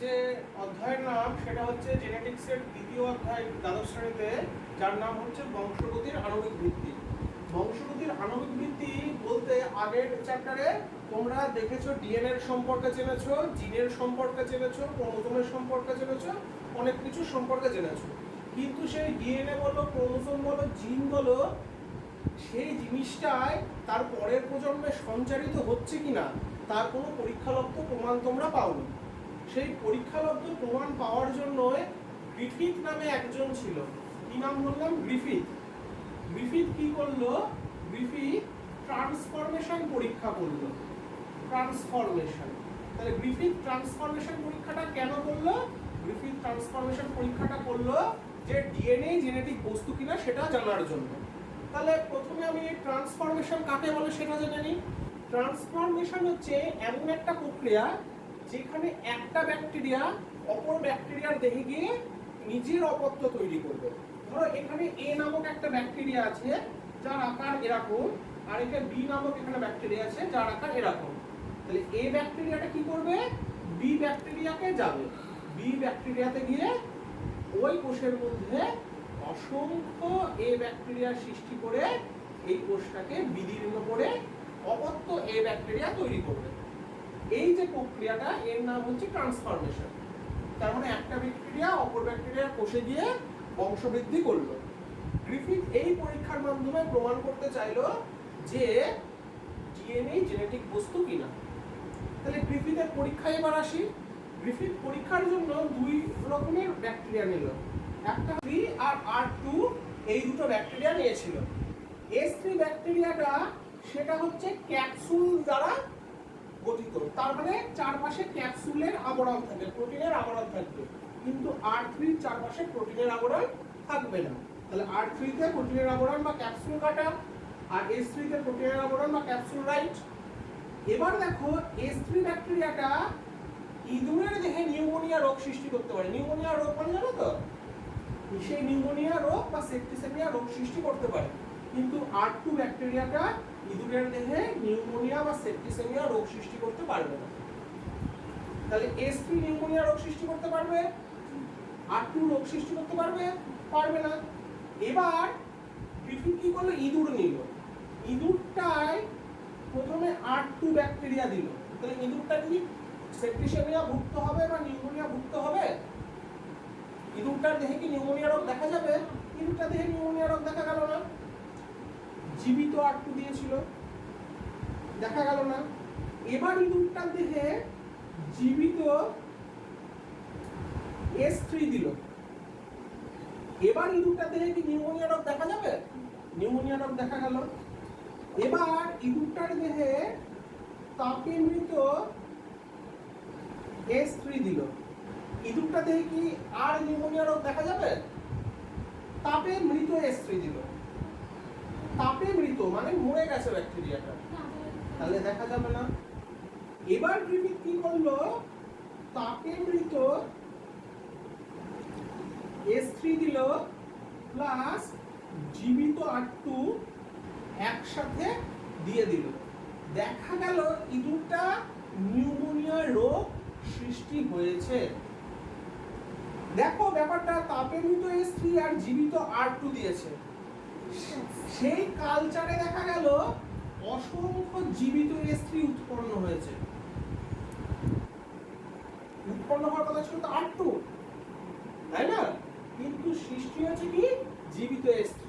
যে অধ্যায়ের নাম সেটা হচ্ছে জেনেটিক্সের দ্বিতীয় অধ্যায় দ্বাদশ শ্রেণীতে, যার নাম হচ্ছে বংশগতির আণবিক ভিত্তি। বংশগতির আণবিক ভিত্তি বলতে আগের চ্যাপ্টারে তোমরা দেখেছো ডিএনএ এর সম্পর্কে জেনেছো, জিনের সম্পর্কে জেনেছো, ক্রোমোজোমের সম্পর্কে জেনেছো, অনেক কিছু সম্পর্কে জেনেছো। কিন্তু সেই ডিএনএ বলো, ক্রোমোজোম বলো, জিন বলো, সেই জিনিসটায় তার পরের প্রজন্মে সঞ্চারিত হচ্ছে কিনা তার কোনো পরীক্ষালব্ধ প্রমাণ তোমরা পাওনি। সেই পরীক্ষালব্ধ প্রমাণ পাওয়ার জন্য গ্রিফিথ নামে একজন ছিল। কি নাম বললাম? গ্রিফিথ। গ্রিফিথ কি করলো? গ্রিফিথ ট্রান্সফরমেশন পরীক্ষা করলো। ট্রান্সফরমেশন, তাহলে গ্রিফিথ ট্রান্সফরমেশন পরীক্ষাটা কেন করলো? গ্রিফিথ ট্রান্সফরমেশন পরীক্ষাটা করলো যে ডিএনএ জেনেটিক বস্তু কিনা সেটা জানার জন্য। তাহলে প্রথমে আমি ট্রান্সফরমেশন কাকে বলে সেটা জেনে নিই। ট্রান্সফরমেশন হচ্ছে এমন একটা প্রক্রিয়া যেখানে একটা ব্যাকটেরিয়া অপর ব্যাকটেরিয়ার দেহে গিয়ে নিজের অপত্য তৈরি করবে। ধরো এখানে এ নামক একটা ব্যাকটেরিয়া আছে যার আকার এরকম, আর এখানে বি নামক এখানে ব্যাকটেরিয়া আছে যার আকার এরকম। তাহলে এ ব্যাকটেরিয়াটা কি করবে? বি ব্যাকটেরিয়াকে যাবে, বি ব্যাকটেরিয়াতে গিয়ে ওই কোষের মধ্যে অসংখ্য এ ব্যাকটেরিয়া সৃষ্টি করে এই কোষটাকে বিদীর্ণ করে অপত্য এ ব্যাকটেরিয়া তৈরি করবে। এই যে প্রক্রিয়াটা এর নাম হচ্ছে ট্রান্সফরমেশন। তার মানে একটা ব্যাকটেরিয়া অপর ব্যাকটেরিয়ার কোষে গিয়ে বংশবৃদ্ধি করলো। গ্রিফিথ এই পরীক্ষার মাধ্যমে প্রমাণ করতে চাইলো যে ডিএনএ জেনেটিক বস্তু কিনা। তাহলে গ্রিফিথের পরীক্ষায় এবার আসি। গ্রিফিথ পরীক্ষার জন্য দুই রকমের ব্যাকটেরিয়া নিল, একটা থ্রি আর R2 এই দুটো ব্যাকটেরিয়া নিয়েছিল। S3 ব্যাকটেরিয়াটা সেটা হচ্ছে ক্যাপসুল দ্বারা গঠিত, তার মানে চারপাশে ক্যাপসুলের আবরণ থাকবে, প্রোটিনের আবরণ থাকবে, কিন্তু R3 চারপাশে প্রোটিনের আবরণ থাকবে না। তাহলে R3 তে প্রোটিনের আবরণ বা ক্যাপসুল কাটা, আর S3 তে প্রোটিনের আবরণ বা ক্যাপসুল রাইট। এবার দেখো S3 ব্যাকটেরিয়াটা ইঁদুরের দেহে নিউমোনিয়া রোগ সৃষ্টি করতে পারে। নিউমোনিয়া রোগ মানে জানো তো? সেই নিউমোনিয়া রোগ বা সেপ্টিসেমিয়া রোগ সৃষ্টি করতে পারে, কিন্তু R2 ব্যাকটেরিয়াটা ইঁদুরের দেহে নিউমোনিয়া বা সেপ্টিসেমিয়া রোগ সৃষ্টি করতে পারবে না। তাহলে S3 নিউমোনিয়া রোগ সৃষ্টি করতে পারবে, R2 রোগ সৃষ্টি করতে পারবে? পারবে না। এবার গ্রিফিথ কি করলো? ইঁদুর নিল, ইঁদুরটায় প্রথমে R2 ব্যাকটেরিয়া দিল। তাহলে ইঁদুরটা কি সেপ্টিসেমিয়া ভুক্ত হবে বা নিউমোনিয়া ভুক্ত হবে? ইঁদুরটার দেহে কি নিউমোনিয়া রোগ দেখা যাবে? ইঁদুরটার দেহে নিউমোনিয়া রোগ দেখা গেল না। জীবিত R2 দিয়েছিল, দেখা গেল না। এবার ইঁদুরটার দেহে জীবিত S3 দিল, এবার ইঁদুরটার দেহে কি নিউমোনিয়া রোগ দেখা যাবে? নিউমোনিয়া রোগ দেখা গেল। এবার ইঁদুরটার দেহে তাপে মৃত S3 দিল, ইঁদুরটা দেহে কি আর নিউমোনিয়া রোগ দেখা যাবে? তাপে মৃত S3 দিল, তাপে মৃত মানে মরে গেছে ব্যাকটেরিয়াটা, তাহলে দেখা যাবে না। এবার গ্রিফিথ কি করলো? তাপে মৃত S3 দিল প্লাস জীবিত R2 একসাথে দিয়ে দিল। দেখা গেল ইঁদুরটা নিউমোনিয়া রোগ সৃষ্টি হয়েছে। দেখো ব্যাপারটা, তাপে মৃত S3 আর জীবিত R2 দিয়েছে, সেই কালচারে দেখা গেল অসংখ্য জীবিত S3 উৎপন্ন হয়েছে। উৎপন্ন হওয়ার কথা ছিল তো R2, তাই না? কিন্তু সৃষ্টি হয়েছে কি? জীবিত S3।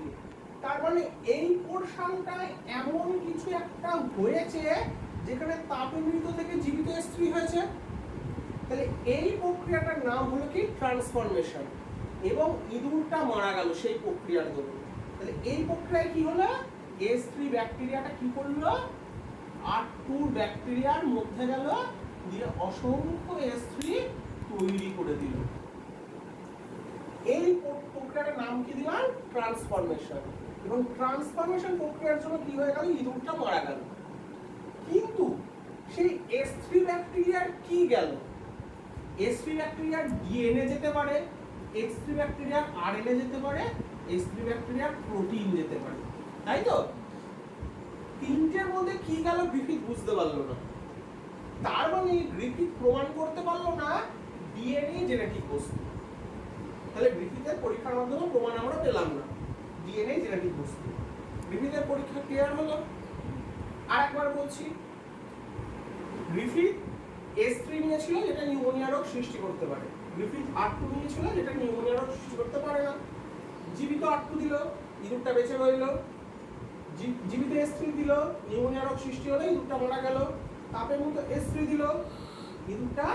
তার মানে এই পোরশনটায় এমন কিছু একটা হয়েছে যেখানে তাপে মৃত থেকে জীবিত S3 হয়েছে। তাহলে এই প্রক্রিয়াটার নাম হলো কি? ট্রান্সফরমেশন। এবং ইঁদুরটা মারা গেল সেই প্রক্রিয়ার দরুন। তাহলে এই প্রক্রিয়ায় কি হলো? S3 ব্যাকটেরিয়াটা কি করলো? R2 ব্যাকটেরিয়ার মধ্যে গেল, দিয়ে অসংখ্য S3 তৈরি করে দিল। এই প্রক্রিয়াটার নাম কি দিলাম? ট্রান্সফরমেশন। এবং ট্রান্সফরমেশন প্রক্রিয়ার জন্য কি হয়ে গেল? ইঁদুরটা মারা গেল। কিন্তু সেই S3 ব্যাকটেরিয়ার কি গেল? S3 ব্যাকটেরিয়ার ডিএনএ যেতে পারে, S3 ব্যাকটেরিয়ার আরএনএ যেতে পারে, S3 ব্যাকটেরিয়ার প্রোটিন যেতে পারে, তাই তো? তিনটের মধ্যে কি গেল গ্রিফিথ বুঝতে পারলো না। তার মানে গ্রিফিথ প্রমাণ করতে পারলো না ডিএনএ জেনেটিক বস্তু। তাহলে গ্রিফিথের পরীক্ষার মাধ্যমে প্রমাণ আমরা পেলাম না ডিএনএ জেনেটিক বস্তু। গ্রিফিথের পরীক্ষা ক্লিয়ার হলো। আর একবার বলছি, গ্রিফিথ S3 নিয়েছিল যেটা নিউমোনিয়া রোগ সৃষ্টি করতে পারে, গ্রিফিথ R2 নিয়েছিল যেটা নিউমোনিয়া রোগ সৃষ্টি করতে পারে না। জীবিত R2 দিল, ইঁদুরটা বেঁচে রইল। জীবিত S3 দিল, নিউমোনিয়া রোগ সৃষ্টি হলে ইঁদুরটা মারা গেল। তাপের মতো S3 দিল, ইঁদুরটা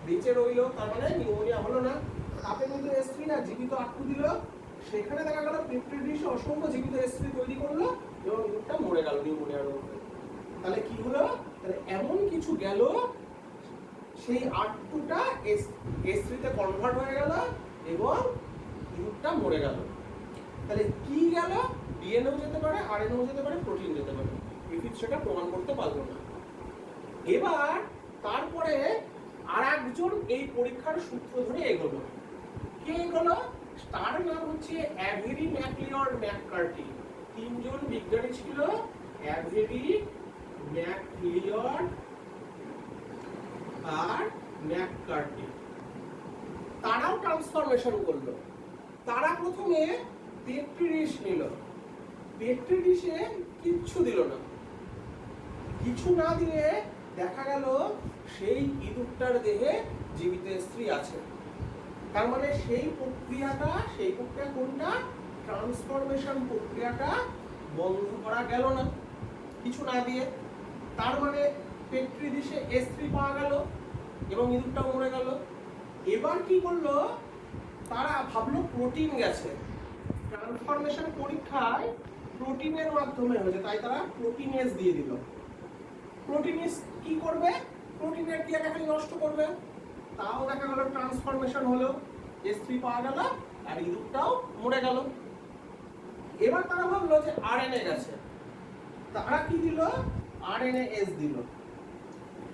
বেঁচে রইল, তার মানে নিউমোনিয়া হলো না। তাপের মতো S3 না জীবিত R2 দিল, সেখানে দেখা গেল পেট্রি ডিশে অসংখ্য জীবিত S3 তৈরি করলো এবং ইঁদুরটা মরে গেল নিউমোনিয়া রোগে। তাহলে কি হলো? তাহলে এমন কিছু গেল, সেই R2টা S3 তে কনভার্ট হয়ে গেল এবং ইঁদুরটা মরে গেল। তাহলে কি গেল? ডিএনএও যেতে পারে, আরএনএও যেতে পারে, প্রোটিন যেতে পারে। গ্রিফিথ সেটা প্রমাণ করতে পারলো না। এবার তারপরে আরেকজন এই পরীক্ষার সূত্র ধরে এগোলো। কে এগোলো? তার নাম হচ্ছে অ্যাভেরি, ম্যাকলিওড, ম্যাককার্টি। তিনজন বিজ্ঞানী ছিল, অ্যাভেরি, ম্যাকলিওড আর ম্যাককার্টি। তারাও ট্রান্সফরমেশন করলো। তারা প্রথমে পেট্রি ডিশ নিল, পেট্রি ডিশে কিচ্ছু দিল না। কিছু না দিয়ে দেখা গেল সেই ইঁদুরটার দেহে জীবিত স্ত্রী আছে। তার মানে সেই প্রক্রিয়া কোনটা? ট্রান্সফরমেশন প্রক্রিয়াটা বন্ধ করা গেল না কিছু না দিয়ে। তার মানে পেট্রি ডিশে S3 পাওয়া গেল এবং ইঁদুরটা মরে গেল। এবার কি করলো? তারা ভাবলো প্রোটিন গেছে, ট্রান্সফরমেশন পরীক্ষায় প্রোটিনের মাধ্যমে হয়েছে, তাই তারা প্রোটিনেজ দিয়ে দিল। প্রোটিনেজ কি করবে? প্রোটিনের ক্রিয়াটাকে নষ্ট করবে। তাও দেখা গেল ট্রান্সফরমেশন হলো, S3 পাওয়া গেল আর ইঁদুরটাও মরে গেল। এবার তারা ভাবলো যে আরএনএ গেছে, তারা কি দিল? আরএনএস দিল।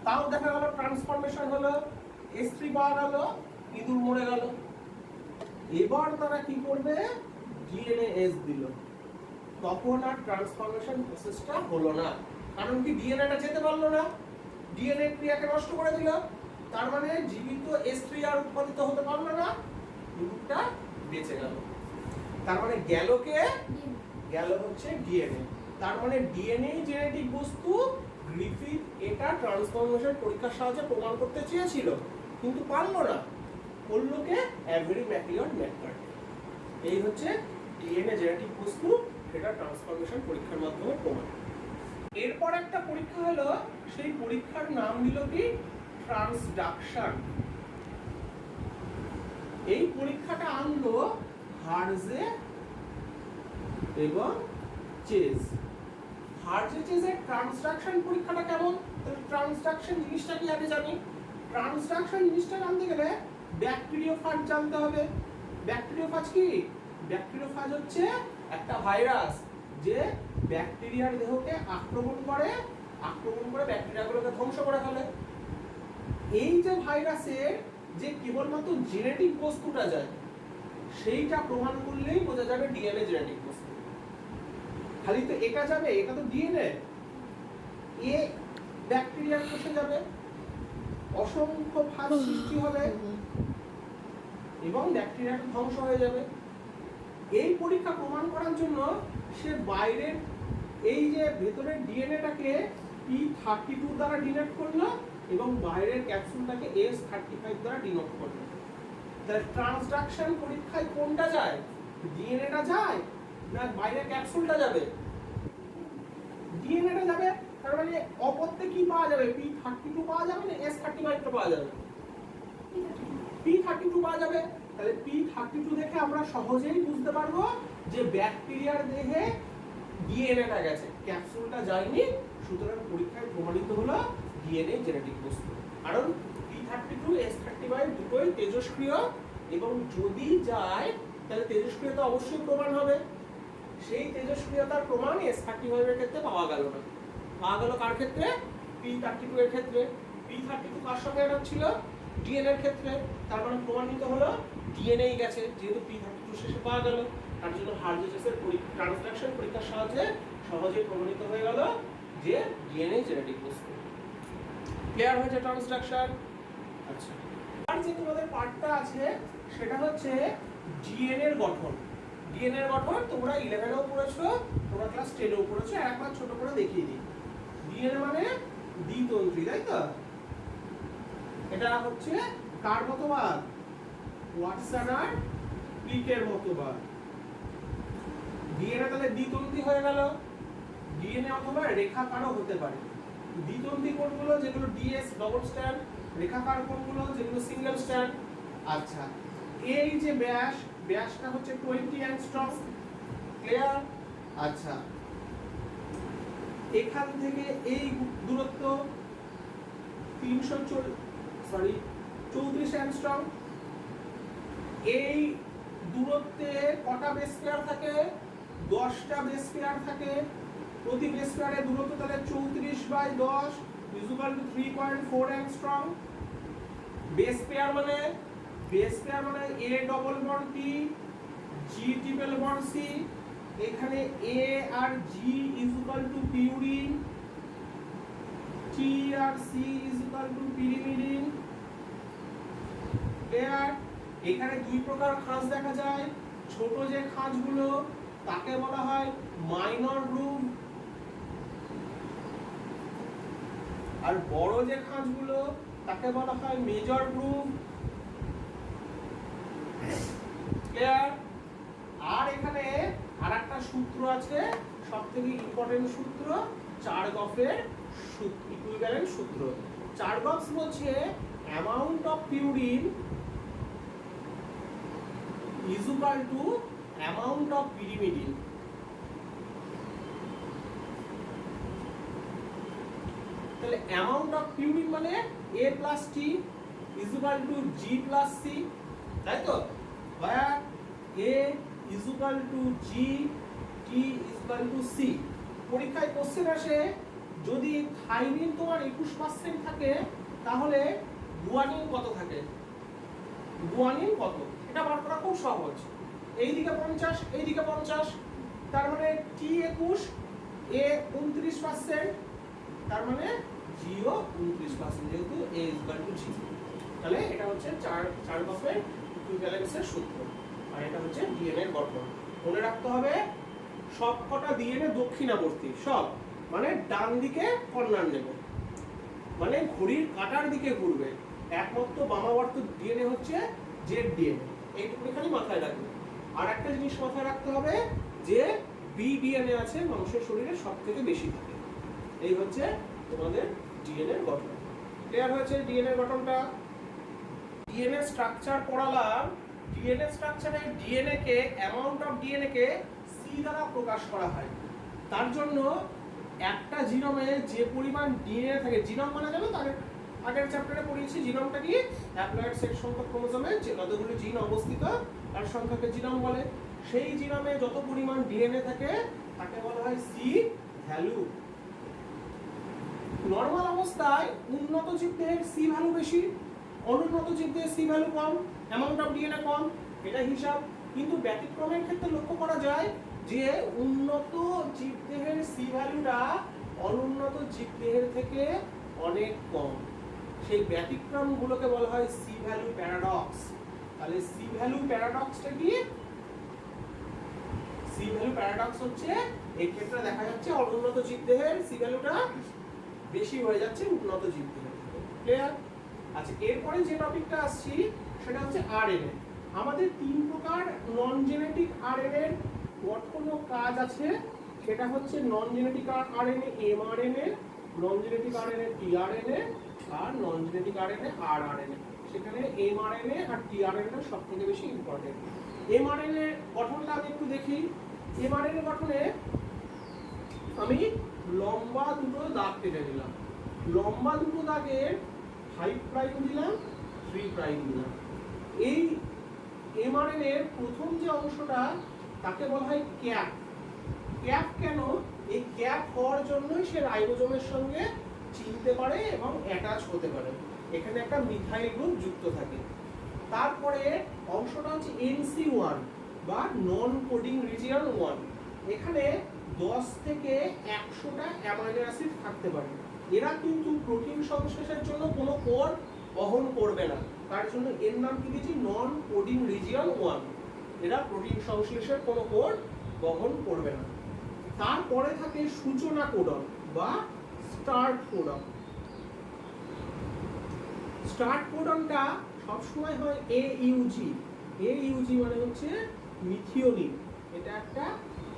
তাও দেখা গেল ট্রান্সফরমেশন হলো, S3 পাওয়া গেল, ইঁদুর মরে গেল। এবার তারা কি করবে? ডিএনএস দিল। তখন আর ট্রান্সফরমেশন প্রসেসটা হলো না, কারণ কি ডিএনএটা যেতে পারলো না, ডিএনএ ক্রিয়াকে নষ্ট করে দিল। তার মানে জীবিত S3 আর উৎপাদিত হতে পারলো না, ইঁদুরটা বেঁচে গেল। তার মানে গেল কে? গেল হচ্ছে ডিএনএ। তার মানে ডিএনএ জেনেটিক বস্তু। গ্রিফিথ এটা ট্রান্সফরমেশন পরীক্ষার সাহায্যে প্রমাণ করতে চেয়েছিল কিন্তু পারলো না। করলো কে? Avery, McLeod, ম্যাককার্টি। এই হচ্ছে ডিএনএ জেনেটিক বস্তু, সেটা ট্রান্সফরমেশন পরীক্ষার মাধ্যমে প্রমাণ। এরপর একটা পরীক্ষা হলো, সেই পরীক্ষার নাম দিল কি? ট্রান্সডাকশন। এই পরীক্ষাটা আনলো হার্জে এবং চেজ। হার্জে চেজের ট্রান্সডাকশন পরীক্ষাটা কেমন? তাহলে ট্রান্সডাকশন জিনিসটা কি আগে জানি। ট্রান্সডাকশন জিনিসটা জানতে গেলে ব্যাকটেরিওফাজ জানতে হবে। ব্যাকটেরিওফাজ কি? ব্যাকটেরিওফাজ হচ্ছে একটা ভাইরাস যে ব্যাকটেরিয়ার দেহকে আক্রমণ করে ব্যাকটেরিয়াগুলোকে ধ্বংস করে ফেলে। এই যে ভাইরাসের যে কেবলমাত্র জেনেটিক বস্তুটা যায়, সেইটা প্রমাণ করলেই বোঝা যাবে ডিএনএ জেনেটিক বস্তু। খালি তো এটা যাবে, এটা তো ডিএনএ। এ ব্যাকটেরিয়ার কোষে যাবে, অসংখ্য ভাগ সৃষ্টি হবে এবং ব্যাকটেরিয়াটা ধ্বংস হয়ে যাবে। এই পরীক্ষা প্রমাণ করার জন্য সে বাইরের এই যে ভেতরের ডিএনএটাকে P32 দ্বারা ডিনোট করলো এবং বাইরের ক্যাপসুলটাকে S35 দ্বারা ডিনোট করলো। তাহলে ট্রান্সডাকশন পরীক্ষায় কোনটা যায়? ডিএনএটা যায় না বাইরের ক্যাপসুলটা যাবে? ডিএনএটা যাবে। তার মানে অপত্যে কি পাওয়া যাবে? P32 পাওয়া যাবে না S35 পাওয়া যাবে? P32 পাওয়া যাবে। তাহলে P32 দেখে আমরা সহজেই বুঝতে পারবো যে ব্যাকটেরিয়ার দেহে ডিএনএটা গেছে, ক্যাপসুলটা যায়নি। সুতরাং পরীক্ষায় প্রমাণিত হলো ডিএনএ জেনেটিক বস্তু। কারণ P32 S35 দুটোই তেজস্ক্রিয় এবং যদি যায় তাহলে তেজস্ক্রিয়তা অবশ্যই প্রমাণ হবে। সেই তেজস্ক্রিয়তার প্রমাণ S35 এর ক্ষেত্রে পাওয়া গেল না। পাওয়া গেল কার ক্ষেত্রে? P32 এর ক্ষেত্রে। P32 কার সঙ্গে অ্যাটাচ ছিল? ডিএনএ এর ক্ষেত্রে। তার মানে প্রমাণিত হলো ডিএনএই গেছে, যেহেতু P32 শেষে পাওয়া গেল। তার জন্য হার্জে-চেজের ট্রান্সডাকশন পরীক্ষার সাহায্যে সহজেই প্রমাণিত হয়ে গেল যে ডিএনএ জেনেটিক বস্তু। ক্লিয়ার হয়েছে ট্রান্সডাকশন? আচ্ছা, আর যে তোমাদের পার্টটা আছে সেটা হচ্ছে ডিএনএ এর গঠন। ডিএনএ এর গঠন তোমরা 11 এও পড়েছো, তোমরা ক্লাস 10 এও পড়েছো, একবার ছোট করে দেখিয়ে দিই। ডিএনএ মানে দ্বিতন্ত্রী, তাই তো? এটা হচ্ছে কার মতবাদ? ওয়াটসন আর ক্রিকের মতবাদ। ডিএনএ তাহলে দ্বিতন্ত্রী হয়ে গেল। ডিএনএ অথবা রেখাকারও হতে পারে। দ্বিতন্ত্রী কোনগুলো? যেগুলো ডিএস ডবল স্ট্র্যান্ড। রেখাকার কোনগুলো? যেগুলো সিঙ্গেল স্ট্র্যান্ড। আচ্ছা, এই যে ব্যাসটা হচ্ছে 20 অ্যাংস্ট্রম। ক্লিয়ার? আচ্ছা, এখান থেকে এই দূরত্ব 34 অ্যাংস্ট্রম। এই দূরত্বে কটা বেস পেয়ার থাকে? 10টা বেস পেয়ার থাকে। প্রতি বেস পেয়ারের দূরত্ব তাহলে 34/10 = 3.4 অ্যাংস্ট্রম। বেস পেয়ার মানে A double bond T, G triple bond C। এখানে A আর G = পিউরিন, T আর C = পিরিমিডিন। ক্লিয়ার? এখানে দুই প্রকার খাঁজ দেখা যায়। ছোট যে খাঁজগুলো তাকে বলা হয় মাইনর গ্রুভ, আর বড় যে খাঁজগুলো তাকে বলা হয় মেজর গ্রুভ। ক্লিয়ার? আর এখানে আরেকটা সূত্র আছে, সবথেকে ইম্পর্টেন্ট সূত্র, চারগফের ইকুইভ্যালেন্ট সূত্র। চারগফ বলছে amount of purine = amount of pyrimidine. তাহলে অ্যামাউন্ট অফ পিউরিন মানে A + T = G + C, তাই তো? বা A = G, T = C। পরীক্ষায় কোশ্চেন আসে, যদি থাইমিন তোমার 21% থাকে তাহলে গুয়ানিন কত থাকে? গুয়ানিন কত? এটা বার করা খুব সহজ। এইদিকে 50, এইদিকে 50, তার মানে T 21, A 29%, তার মানে G ও 29%, যেহেতু A = G। তাহলে এটা হচ্ছে চার গফের ইকুইভ্যালেন্সের সূত্র। আর এটা হচ্ছে ডিএনএ এর গঠন। মনে রাখতে হবে সবকটা ডিএনএ দক্ষিণাবর্তী, সব মানে ডান দিকে কর্নার নেবে, মানে ঘড়ির কাঁটার দিকে ঘুরবে। একমাত্র বামাবর্ত ডিএনএ হচ্ছে জেড ডিএনএ। এইটুকুনি খালি মাথায় রাখবে। আর একটা জিনিস মাথায় রাখতে হবে যে বি ডিএনএ আছে মানুষের শরীরে সবথেকে বেশি থাকে। এই হচ্ছে তোমাদের ডিএনএ এর গঠন। ক্লিয়ার হয়েছে ডিএনএ এর গঠনটা? ডিএনএ স্ট্রাকচার পড়ালাম। ডিএনএ স্ট্রাকচারে ডিএনএ কে, অ্যামাউন্ট অফ ডিএনএ কে সি দ্বারা প্রকাশ করা হয়। তার জন্য একটা জিনোমে যে পরিমাণ ডিএনএ থাকে, জিনোম মানে জানো তার আগের চ্যাপ্টারে পড়িয়েছি, জিনোমটা কি? হ্যাপ্লয়েড সেট সংখ্যক ক্রোমোজোমে যে কতগুলো জিন অবস্থিত তার সংখ্যাকে জিনোম বলে। সেই জিনোমে যত পরিমাণ ডিএনএ থাকে তাকে বলা হয় সি ভ্যালু। নরমাল অবস্থায় উন্নত জীবদেহের সি ভ্যালু বেশি, অনুন্নত জীবদেহের সি ভ্যালু কম, অ্যামাউন্ট অফ ডিএনএ কম, এটা হিসাব। কিন্তু ব্যতিক্রমের ক্ষেত্রে লক্ষ্য করা যায় যে উন্নত জীবদেহের সি ভ্যালুটা অনুন্নত জীবদেহের থেকে অনেক কম। সেই ব্যতিক্রমগুলোকে বলা হয় সি ভ্যালু প্যারাডক্স। তাহলে সি ভ্যালু প্যারাডক্সটা কি? সি ভ্যালু প্যারাডক্স হচ্ছে এই ক্ষেত্রে দেখা যাচ্ছে অনুন্নত জীবদেহের সি ভ্যালুটা বেশি হয়ে যাচ্ছে উন্নত জীবদেহের থেকে। ক্লিয়ার? আচ্ছা, এরপরে যে টপিকটা আসছি সেটা হচ্ছে আরএনএ। আমাদের তিন প্রকার নন জেনেটিক আরএনএ এর গঠন ও কাজ আছে। সেটা হচ্ছে non genetic RNA mRNA, non genetic RNA tRNA, আর নন জেনেটিক আরএনএ আরআরএনএ। সেখানে এমআরএনএ আর টিআরএনএ সবথেকে বেশি ইম্পর্টেন্ট। এমআরএনএ গঠনটা আমি একটু দেখি। এমআরএনএ গঠনে আমি লম্বা দুটো দাগ কেটে দিলাম। লম্বা দুটো দাগের 5 প্রাইম দিলাম, 3 প্রাইম দিলাম। এই এমআরএনএ এর প্রথম যে অংশটা তাকে বলা হয় ক্যাপ। ক্যাপ কেন? এই ক্যাপ হওয়ার জন্যই সে রাইবোজোমের সঙ্গে চিনতে পারে এবং অ্যাটাচ হতে পারে। এখানে একটা মিথাইল গ্রুপ যুক্ত থাকে। তারপরে অংশটা হচ্ছে NC1 বা নন কোডিং রিজিয়ন 1। এখানে 10 থেকে 100টা অ্যামাইনো অ্যাসিড থাকতে পারে। এরা কিন্তু প্রোটিন সংশ্লেষের জন্য কোনো কোড বহন করবে না। তার জন্য এর নাম কি দিয়েছি, নন কোডিং রিজিয়ন 1। এরা প্রোটিন সংশ্লেষের কোনো কোড বহন করবে না। তারপরে থাকে সূচনা কোডন বা স্টার্ট কোডন। স্টার্ট কোডনটা সবসময় হয় AUG। AUG মানে হচ্ছে মিথিওনিন, এটা একটা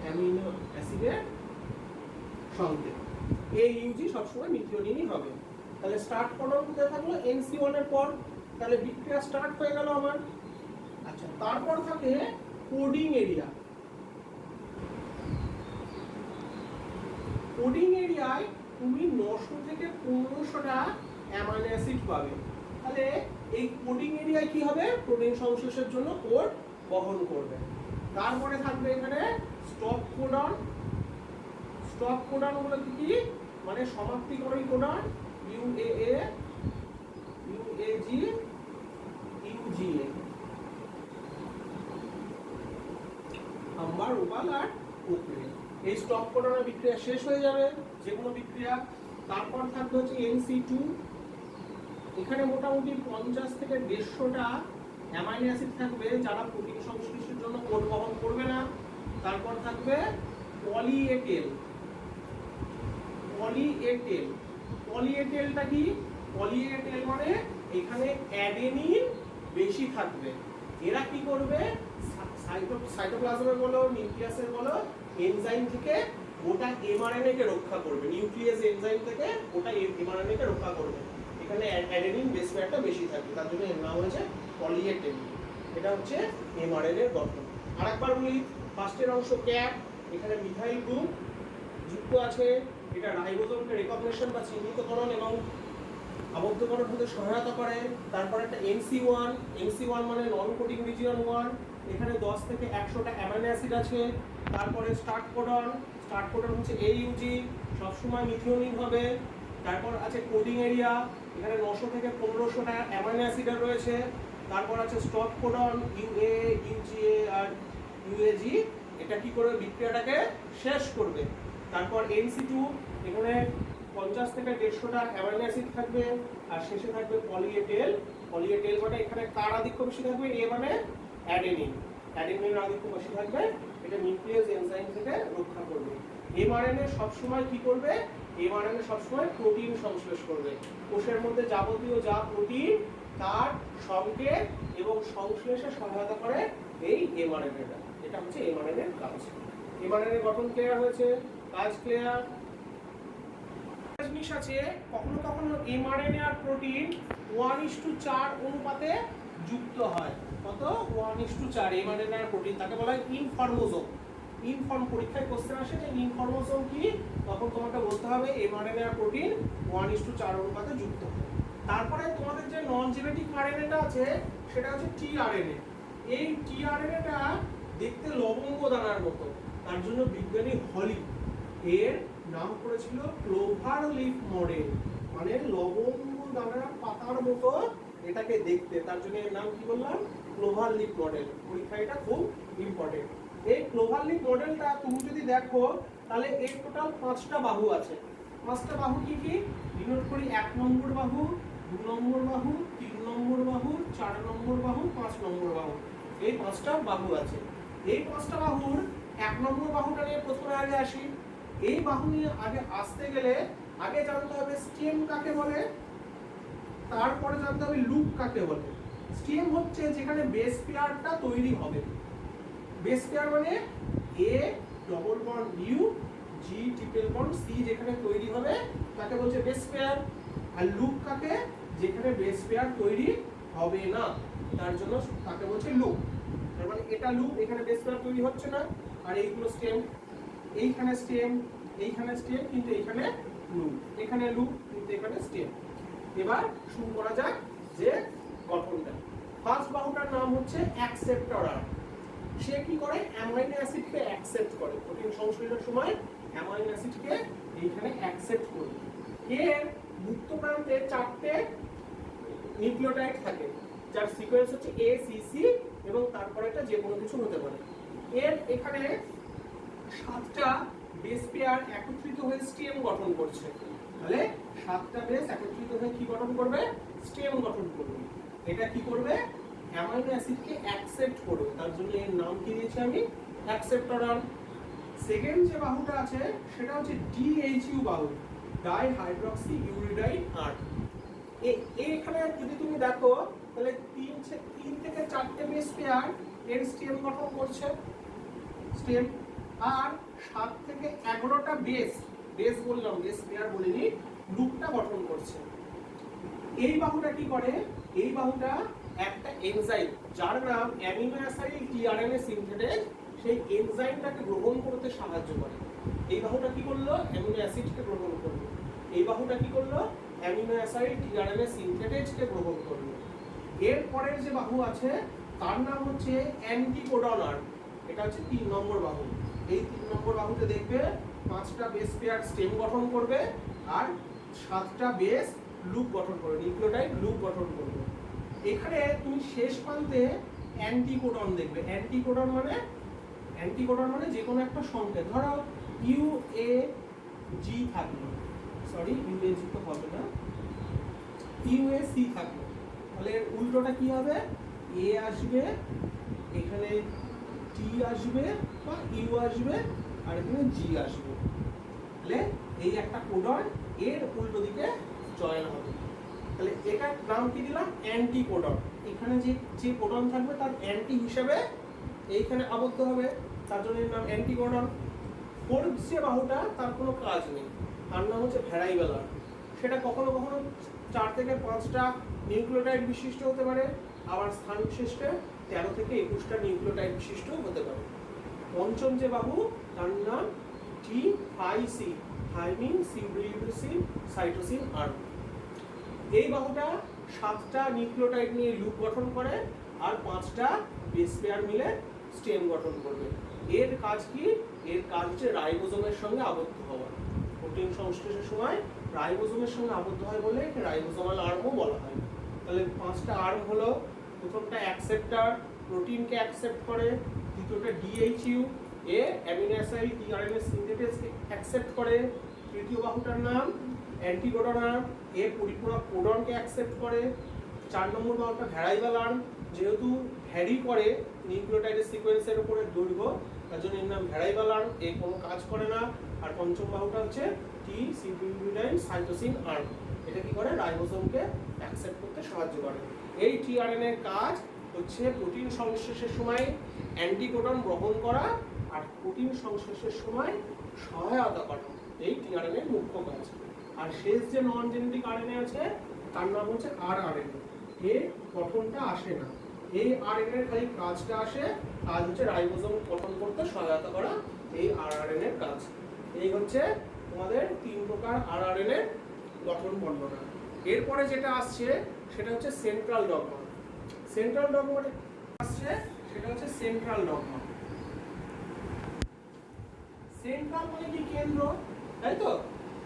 অ্যামিনো অ্যাসিডের সংকেত। AUG সবসময় মিথিওনিনই হবে। তাহলে স্টার্ট কোডন কোথায় থাকলো, NC1 এর পর, তাহলে বিক্রিয়া স্টার্ট হয়ে গেল আমার। আচ্ছা, তারপর থাকে কোডিং এরিয়া। কোডিং এরিয়ায় তুমি 900 থেকে 1500টা অ্যামাইনো অ্যাসিড পাবে। তাহলে এই কোডিং এরিয়ায় কি হবে, প্রোটিন সংশ্লেষের জন্য কোড বহন করবে। তারপরে থাকবে এখানে স্টপ কোডন। স্টপ কোডন হলো কি, মানে সমাপ্তিকরণ codon, UAA, UAG, UGA, number opal আর প্রক্রিয়া। এই স্টপ কোডনের বিক্রিয়া শেষ হয়ে যাবে, যে কোনো বিক্রিয়া। তারপর থাকবে হচ্ছে NC2। এখানে মোটামুটি 50 থেকে 150টা অ্যামাইনো অ্যাসিড থাকবে যারা প্রোটিন সংশ্লেষের জন্য কোড বহন করবে না। তারপর থাকবে পলিএটেল। পলিএটেল, পলিএটেলটা কি, পলিএটেল মানে এখানে অ্যাডেনিন বেশি থাকবে। এরা কি করবে, সাইটোপ্লাজমের বলো, নিউক্লিয়াসের বলো, এনজাইম থেকে গোটা এমআরএনএ কে রক্ষা করবে। নিউক্লিয়াস এনজাইম থেকে গোটা এমআরএনএ কে রক্ষা করবে। এখানে অ্যাডেনিন বেস পেয়ারটা বেশি থাকবে, তার জন্য এর নাম হয়েছে পলিএটেল। এটা হচ্ছে এমআরএনএ এর গঠন। আরেকবার বলি, ফার্স্টের অংশ ক্যাপ, এখানে মিথাইল গ্রুপ যুক্ত আছে। এটা রাইবোজোমকে রেকগনিশন বা চিহ্নিতকরণ এবং আবদ্ধকরণ হতে সহায়তা করে। তারপর একটা NC1, NC1 মানে নন কোডিং রিজিয়ন 1। এখানে 10 থেকে 100টা অ্যামাইনো অ্যাসিড আছে। তারপরে স্টার্ট কোডন। স্টার্ট কোডন হচ্ছে AUG, সবসময় মিথিওনিন হবে। তারপর আছে কোডিং এরিয়া, এখানে 900 থেকে 1500টা অ্যামাইনো অ্যাসিড রয়েছে। তারপর আছে স্টপ কোডন, UA, UGA আর UAG, এটা কি করবে, বিক্রিয়াটাকে শেষ করবে। তারপর NC2, এখানে 50 থেকে 150টা অ্যামাইনো অ্যাসিড থাকবে। আর শেষে থাকবে পলিএটেল। পলিএটেল মানে এখানে কার আধিক্য বেশি থাকবে, এ মানে অ্যাডেনিন। অ্যাডেনিনের আধিক্য বেশি থাকবে, এটা নিউক্লিয়াস এনজাইম থেকে রক্ষা করবে। এমআরএনএ সবসময় কি করবে, এমআরএনএ সবসময় প্রোটিন সংশ্লেষ করবে। কোষের মধ্যে যাবতীয় যা প্রোটিন তার সংকেত এবং সংশ্লেষে সহায়তা করে এই এমআরএনএটা। এটা হচ্ছে এমআরএনএ এর কাজ। এমআরএনএ গঠন ক্লিয়ার হয়েছে, কাজ ক্লিয়ার। জিনিস আছে, কখনো কখনো এমআরএনএ আর প্রোটিন 1:4 অনুপাতে যুক্ত হয়। কত, 1:4 এমআরএনএ আর প্রোটিন, তাকে বলা হয় ইনফরমোজোম। ইনফর্ম পরীক্ষায় কোশ্চেন আসে যে ইনফরমোজোম কি, তখন তোমাকে বলতে হবে এমআরএনএ আর প্রোটিন 1:4 অনুপাতে যুক্ত। তারপরে তোমাদের যে নন জেনেটিক আরএনএটা আছে সেটা হচ্ছে টিআরএনএ। এই টিআরএনএটা দেখতে লবঙ্গ দানার মতো, তার জন্য বিজ্ঞানী হলি এর নাম করেছিল ক্লোভার লিফ মডেল, মানে লবঙ্গ দানার পাতার মতো এটাকে দেখতে, তার জন্য এর নাম কি বললাম, ক্লোভার লিফ মডেল। পরীক্ষায় এটা খুব ইম্পর্টেন্ট। এই ক্লোভার লিফ মডেলটা তুমি যদি দেখো তাহলে এর টোটাল 5টা বাহু আছে। 5টা বাহু কি কি ডিনোট করি, 1 নম্বর বাহু, 2 নম্বর বাহু, 3 নম্বর বাহু, 4 নম্বর বাহু, 5 নম্বর বাহু। এই 5টা বাহু আছে। এই 5টা বাহুর 1 নম্বর বাহুটা নিয়ে প্রথমে আগে আসি। এই বাহু নিয়ে আগে আসতে গেলে আগে জানতে হবে স্টেম কাকে বলে, তারপরে জানতে হবে লুপ কাকে বলে। স্টেম হচ্ছে যেখানে বেস পেয়ারটা তৈরি হবে। বেস পেয়ার মানে A double bond U, G triple bond C যেখানে তৈরি হবে তাকে বলছে বেস পেয়ার। আর লুপ কাকে, যেখানে বেস পেয়ার তৈরি হবে না তার জন্য তাকে বলছে লুপ। তার মানে এটা লুপ, এখানে বেস পেয়ার তৈরি হচ্ছে না, আর এইগুলো স্টেম। এইখানে স্টেম, এইখানে স্টেম, কিন্তু এইখানে লুপ। এখানে লুপ কিন্তু এখানে স্টেম। এবার শুরু করা যাক যে গঠনটা। ফার্স্ট বাহুটার নাম হচ্ছে অ্যাকসেপ্টর। সে কি করে, অ্যামাইনো অ্যাসিডকে অ্যাকসেপ্ট করে। প্রোটিন সংশ্লেষণের সময় অ্যামাইনো অ্যাসিডকে এইখানে অ্যাকসেপ্ট করে। এর মুক্ত প্রান্তে 4টে নিউক্লিওটাইড থাকে যার সিকোয়েন্স হচ্ছে ACC এবং তারপরে একটা যে কোনো কিছু হতে পারে। এর এখানে 7টা বেস পেয়ার একত্রিত হয়ে স্টেম গঠন করছে। তাহলে 7টা বেস একত্রিত হয়ে কি গঠন করবে, স্টেম গঠন করবে। এটা কি করবে, অ্যামাইনো অ্যাসিডকে অ্যাকসেপ্ট করবে, তার জন্য এর নাম কি দিয়েছি আমি, অ্যাকসেপ্টরাল। সেকেন্ড যে বাহুটা আছে সেটা হচ্ছে ডিএইচইউ বাহু, ডাইহাইড্রক্সি ইউরিডাইন আর্ট। এখানে যদি তুমি দেখো তাহলে তিন থেকে চারটে বেস পেয়ার এর স্টেম গঠন করছে, স্টেম, আর 7 থেকে 11টা বেস বললাম, বেস পেয়ার বলিনি, লুপটা গঠন করছে। এই বাহুটা কি করে, এই বাহুটা একটা এনজাইম যার নাম অ্যামিনো অ্যাসাইল টিআরএনএ সিনথেটেজ, সেই এনজাইমটাকে গ্রহণ করতে সাহায্য করে। এই বাহুটা কি করলো, অ্যামিনো অ্যাসিডকে গ্রহণ করলো। এই বাহুটা কি করলো, অ্যামিনো অ্যাসাইল টিআরএনএ সিনথেটেজকে গ্রহণ করলো। এর পরের যে বাহু আছে তার নাম হচ্ছে অ্যান্টিকোডন। এটা হচ্ছে 3 নম্বর বাহু। এই 3 নম্বর বাহুতে দেখবে 5টা বেস পেয়ার স্টেম গঠন করবে আর 7টা বেস লুপ গঠন করবে, নিউক্লিওটাইড লুপ গঠন করবে। এখানে তুমি শেষ প্রান্তে অ্যান্টিকোডন দেখবে। অ্যান্টিকোডন মানে যে কোনো একটা সংকেত, ধরো ইউএজি থাকলো, সরি ইউএজি তো হবে না, ইউএসি থাকলো, তাহলে এর উল্টোটা কি হবে, এ আসবে, এখানে টি আসবে বা ইউ আসবে, আর এখানে জি আসবে। তাহলে এই একটা কোডন এর উল্টো দিকে জয়েন হবে, তাহলে এটার নাম কি দিলাম, অ্যান্টিকোডন। এখানে যে কোডন থাকবে তার অ্যান্টি হিসেবে এইখানে আবদ্ধ হবে, তার জন্য এর নাম অ্যান্টিকোডন। ফোর্থ যে বাহুটা তার কোনো কাজ নেই, তার নাম হচ্ছে ভ্যারাইবেলার। সেটা কখনো কখনো 4 থেকে 5টা নিউক্লিওটাইড বিশিষ্ট হতে পারে, আবার স্থান বিশিষ্টে 13 থেকে 21টা নিউক্লিওটাইড বিশিষ্ট হতে পারে। পঞ্চম যে বাহু তার নাম টি5সি, থাইমিন সিউডোইউরেসিন সাইটোসিন আর। এই বাহুটা 7টা নিউক্লিওটাইড নিয়ে লুপ গঠন করে আর 5টা বেস পেয়ার মিলে স্টেম গঠন করবে। এর কাজ কি, এর কাজ হচ্ছে রাইবোজোমের সঙ্গে আবদ্ধ হওয়া। প্রোটিন সংশ্লেষের সময় রাইবোজোমের সঙ্গে আবদ্ধ হয় বলে একে রাইবোজোমাল আর্মও বলা হয়। তাহলে 5টা আর্ম হলো, প্রথমটা অ্যাকসেপ্টার, প্রোটিনকে অ্যাকসেপ্ট করে, দ্বিতীয়টা ডিএইচইউ, এ অ্যামিনো অ্যাসাইড টিআরএনএ সিনথেটেজকে অ্যাকসেপ্ট করে, তৃতীয় বাহুটার নাম অ্যান্টিকোডন, এ পরিপূরক কোডনকে অ্যাকসেপ্ট করে, 4 নম্বর বাহুটা ভ্যারাইবেল আর্ম, যেহেতু ভ্যারি করে নিউক্লিওটাইডের সিকোয়েন্সের উপরে দৈর্ঘ্য, তার জন্য এর নাম ভ্যারাইবেল আর্ম, এ কোনো কাজ করে না। আর পঞ্চম বাহুটা হচ্ছে টি সিউডোইউরেসিন সাইটোসিন আর্ম, এটা কি করে, রাইবোজোমকে অ্যাকসেপ্ট করতে সাহায্য করে। এই টিআরএনএ এর কাজ হচ্ছে প্রোটিন সংশ্লেষের সময় অ্যান্টিকোডন গ্রহণ করা আর প্রোটিন সংশ্লেষের সময় সহায়তা করা, এই টিআরএনএ এর মুখ্য কাজ। আর শেষ যে নন জেনেটিক আরএনএ আছে তার নাম হচ্ছে আরআরএনএ। এর গঠনটা আসে না, এই আরএনএ এর খালি কাজটা আসে, কাজ হচ্ছে রাইবোজোম গঠন করতে সহায়তা করা, এই আরআরএনএ এর কাজ। এই হচ্ছে তোমাদের 3 প্রকার আরআরএনএ গঠন বর্ণনা। এরপরে যেটা আসছে সেটা হচ্ছে সেন্ট্রাল ডগমা। সেন্ট্রাল ডগমা আসছে সেটা হচ্ছে সেন্ট্রাল ডগমা। সেন্ট্রাল মানে কি, কেন্দ্র, তাই তো?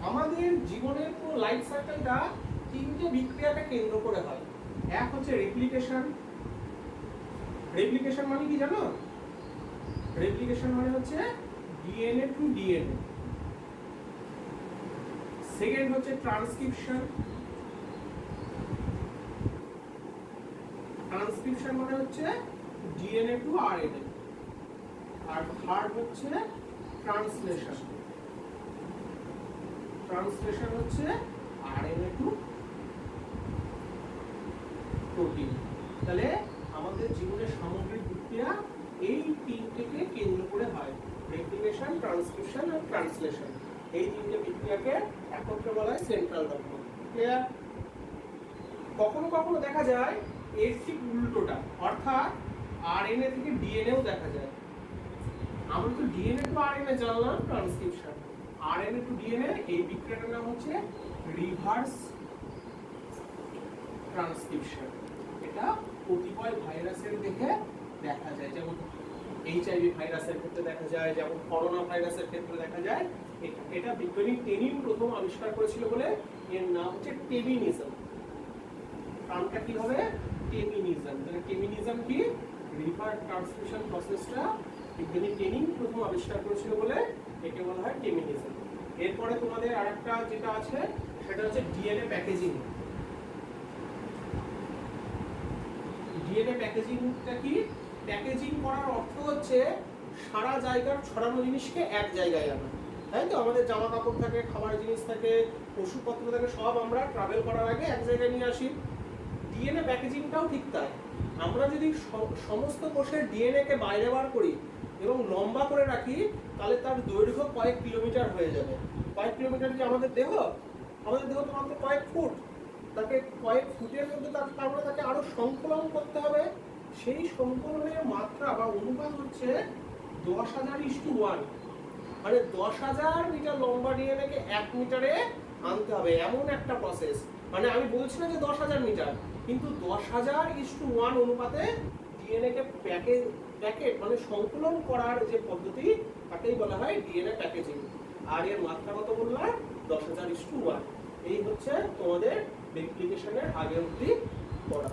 আমাদের জীবনের পুরো লাইফ সাইকেলটা 3টে বিক্রিয়াকে কেন্দ্র করে হয়। এক হচ্ছে রেপ্লিকেশন। রেপ্লিকেশন মানে কি জানো? রেপ্লিকেশন মানে হচ্ছে ডিএনএ টু ডিএনএ। সেকেন্ড হচ্ছে ট্রান্সক্রিপশন। ট্রান্সক্রিপশন মানে হচ্ছে ডিএনএ টু আরএনএ। আর থার্ড হচ্ছে ট্রান্সলেশন। ট্রান্সলেশন হচ্ছে আরএনএ টু প্রোটিন। তাহলে আমাদের জীবনের সামগ্রিক বিক্রিয়া এই 3টেকে কেন্দ্র করে হয়, রেপ্লিকেশন, ট্রান্সক্রিপশন আর ট্রান্সলেশন। এই 3টে বিক্রিয়াকে একত্রে বলা হয় সেন্ট্রাল ডগমা। ক্লিয়ার? কখনো কখনো দেখা যায় এর ঠিক উল্টোটা, অর্থাৎ আরএনএ থেকে ডিএনএও দেখা যায়। আমরা তো ডিএনএ টু আরএনএ জানলাম, ট্রান্সক্রিপশন। আরএনএ টু ডিএনএ এই বিক্রিয়াটার নাম হচ্ছে রিভার্স ট্রান্সক্রিপশন। এটা কতিপয় ভাইরাসের দেখে দেখা যায়, যেমন এইচআইভি ভাইরাসের ক্ষেত্রে দেখা যায়, যেমন করোনা ভাইরাসের ক্ষেত্রে দেখা যায়। এটা বিজ্ঞানী টেনিন প্রথম আবিষ্কার করেছিল বলে এর নাম হচ্ছে টেমিনিজম। নামটা কি হবে? টেমিনিজম। তাহলে টেমিনিজম কি? রিভার্স ট্রান্সক্রিপশন প্রসেসটা বিজ্ঞানী টেনিন প্রথম আবিষ্কার করেছিল বলে একে বলা হয় টেমিনিজম। এরপরে তোমাদের আরেকটা যেটা আছে সেটা হচ্ছে ডিএনএ প্যাকেজিং। ডিএনএ প্যাকেজিংটা কি? প্যাকেজিং করার অর্থ হচ্ছে সারা জায়গার ছড়ানো জিনিসকে এক জায়গায় আনা, তাই তো? আমাদের জামা কাপড় থাকে, খাবার জিনিস থাকে, ওষুধপত্র থাকে, সব আমরা ট্রাভেল করার আগে এক জায়গায় নিয়ে আসি। ডিএনএ প্যাকেজিংটাও ঠিক তাই। আমরা যদি সমস্ত কোষের ডিএনএ কে বাইরে বার করি এবং লম্বা করে রাখি, তাহলে তার দৈর্ঘ্য কয়েক কিলোমিটার হয়ে যাবে। কয়েক কিলোমিটার যে আমাদের দেহ তো মাত্র কয়েক ফুট, তাকে কয়েক ফুটের মধ্যে তারপরে তাকে আরো সংকলন করতে হবে। সেই সংকলনের মাত্রা বা অনুপাত হচ্ছে 10,000:1, মানে 10,000 মিটার লম্বা ডিএনএ কে 1 মিটারে আনতে হবে, এমন একটা প্রসেস। মানে আমি বলছি না যে 10,000 মিটার, কিন্তু 10,000:1 অনুপাতে ডিএনএ কে প্যাকেট মানে সংকলন করার যে পদ্ধতি, তাকেই বলা হয় ডিএনএ প্যাকেজিং। আর এর মাত্রা কত বললাম? 10,000:1। এই হচ্ছে তোমাদের রেপ্লিকেশনের আগে অবধি পড়া।